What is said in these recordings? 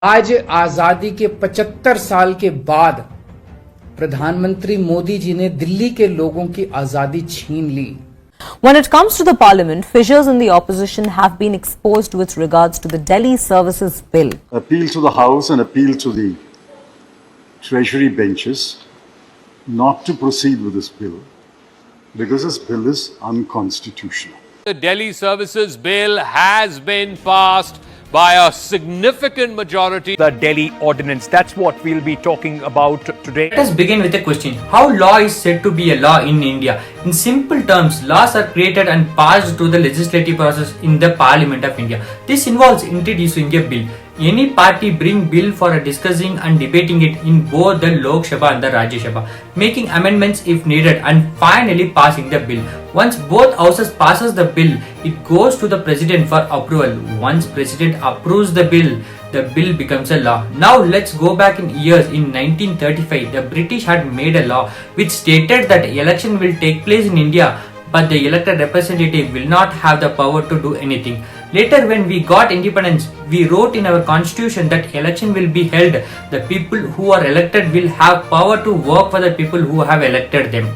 आज आजादी के 75 साल के बाद प्रधानमंत्री मोदी जी ने दिल्ली के लोगों की आजादी छीन ली। When it comes to the parliament, fissures in the opposition have been exposed with regards to the Delhi Services Bill. Appeal to the House and appeal to the Treasury benches not to proceed with this bill because this bill is unconstitutional. The Delhi Services Bill has been passed by a significant majority. The Delhi Ordinance, that's what we'll be talking about today. Let us begin with a question. How law is said to be a law in India? In simple terms, laws are created and passed through the legislative process in the Parliament of India. This involves introducing a bill. Any party bring bill for discussing and debating it in both the Lok Sabha and the Rajya Sabha, making amendments if needed and finally passing the bill. Once both houses passes the bill, it goes to the president for approval. Once president approves the bill becomes a law. Now let's go back in years. In 1935, the British had made a law which stated that election will take place in India, but the elected representative will not have the power to do anything. Later, when we got independence, we wrote in our constitution that election will be held. The people who are elected will have power to work for the people who have elected them.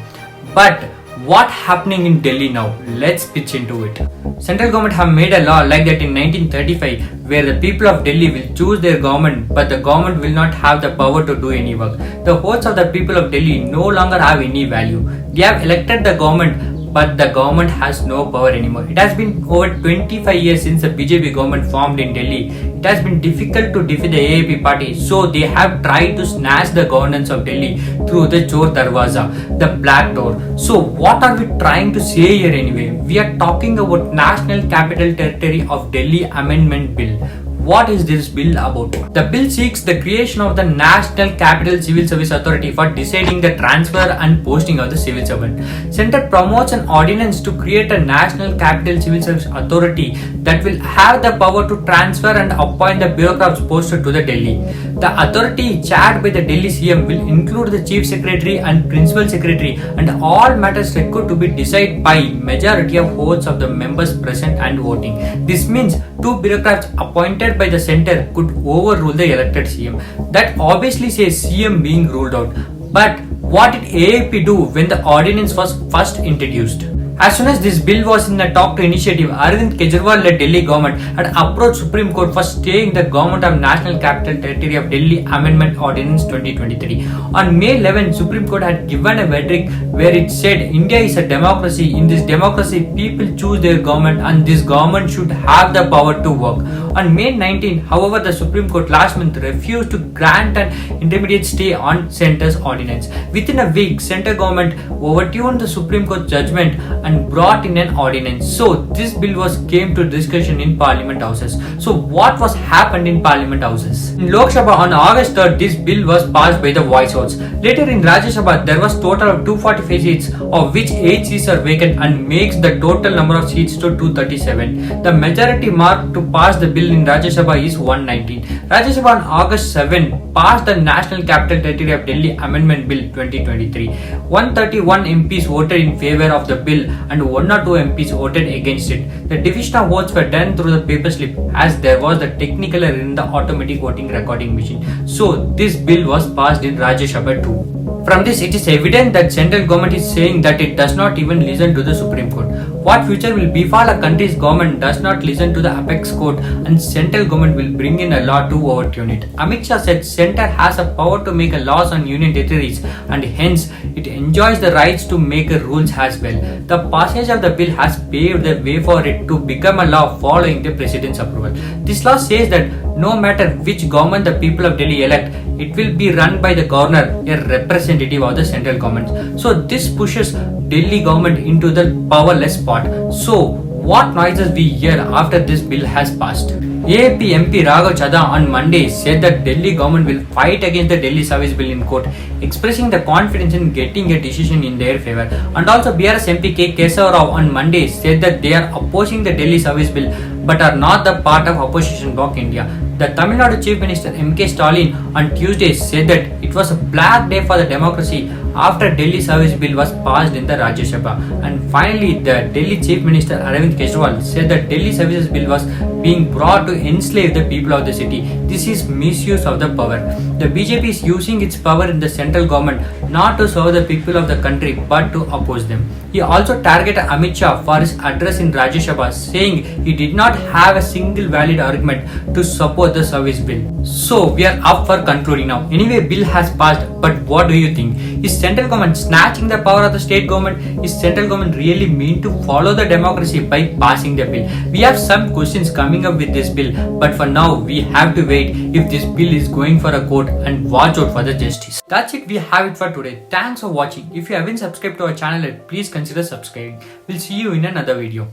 But what happening in Delhi now? Let's pitch into it. Central government have made a law like that in 1935 where the people of Delhi will choose their government, but the government will not have the power to do any work. The votes of the people of Delhi no longer have any value. They have elected the government, but the government has no power anymore. It has been over 25 years since the BJP government formed in Delhi. It has been difficult to defeat the AAP party, so they have tried to snatch the governance of Delhi through the Chor Darwaza, the black door. So what are we trying to say here anyway? We are talking about National Capital Territory of Delhi Amendment Bill. What is this bill about? The bill seeks the creation of the National Capital Civil Service Authority for deciding the transfer and posting of the civil servant. Centre promotes an ordinance to create a National Capital Civil Service Authority that will have the power to transfer and appoint the bureaucrats posted to the Delhi. The authority chaired by the Delhi CM will include the Chief Secretary and Principal Secretary and all matters required to be decided by majority of votes of the members present and voting. This means two bureaucrats appointed by the centre could overrule the elected CM. That obviously says CM being ruled out. But what did AAP do when the ordinance was first introduced? As soon as this bill was in the talk to initiative, Arvind Kejriwal-led Delhi government had approached Supreme Court for staying the Government of National Capital Territory of Delhi Amendment Ordinance 2023. On May 11, Supreme Court had given a verdict where it said India is a democracy. In this democracy, people choose their government and this government should have the power to work. On May 19, however, the Supreme Court last month refused to grant an intermediate stay on Centre's ordinance. Within a week, Centre government overturned the Supreme Court judgment and brought in an ordinance. So this bill came to discussion in Parliament houses. So what was happened in Parliament houses? In Lok Sabha on August 3rd, this bill was passed by the voice votes. Later in Rajya Sabha, there was total of 245 seats, of which 8 seats are vacant and makes the total number of seats to 237. The majority mark to pass the bill in Rajya Sabha is 119. Rajya Sabha on August 7 passed the National Capital Territory of Delhi Amendment Bill 2023. 131 MPs voted in favor of the bill and 1 or 2 MPs voted against it. The division of votes were done through the paper slip as there was the technical error in the automatic voting recording machine. So this bill was passed in Rajya Sabha too. From this, it is evident that central government is saying that it does not even listen to the Supreme Court. What future will befall a country's government does not listen to the apex court and central government will bring in a law to overturn it. Amit Shah said centre has a power to make a laws on union territories and hence it enjoys the rights to make rules as well. The passage of the bill has paved the way for it to become a law following the president's approval. This law says that no matter which government the people of Delhi elect, it will be run by the governor, a representative of the central government. So this pushes Delhi government into the powerless spot. So what noises we hear after this bill has passed? AAP MP Raghav Chadha on Monday said that Delhi government will fight against the Delhi Service Bill in court, expressing the confidence in getting a decision in their favor. And also BRS MP K. Kesava Rao on Monday said that they are opposing the Delhi Service Bill but are not the part of opposition bloc India. The Tamil Nadu Chief Minister M.K. Stalin on Tuesday said that it was a black day for the democracy after Delhi Service Bill was passed in the Rajya Sabha. And finally, the Delhi Chief Minister Arvind Kejriwal said that Delhi Services Bill was being brought to enslave the people of the city. This is misuse of the power. The BJP is using its power in the central government not to serve the people of the country but to oppose them. He also targeted Amit Shah for his address in Rajya Sabha, saying he did not have a single valid argument to support the service bill. So we are up for concluding now. Anyway, bill has passed, but what do you think? Is central government snatching the power of the state government? Is central government really mean to follow the democracy by passing the bill? We have some questions coming up with this bill, but for now we have to wait if this bill is going for a court and watch out for the justice. That's it, we have it for today. Thanks for watching. If you haven't subscribed to our channel yet, please consider subscribing. We'll see you in another video.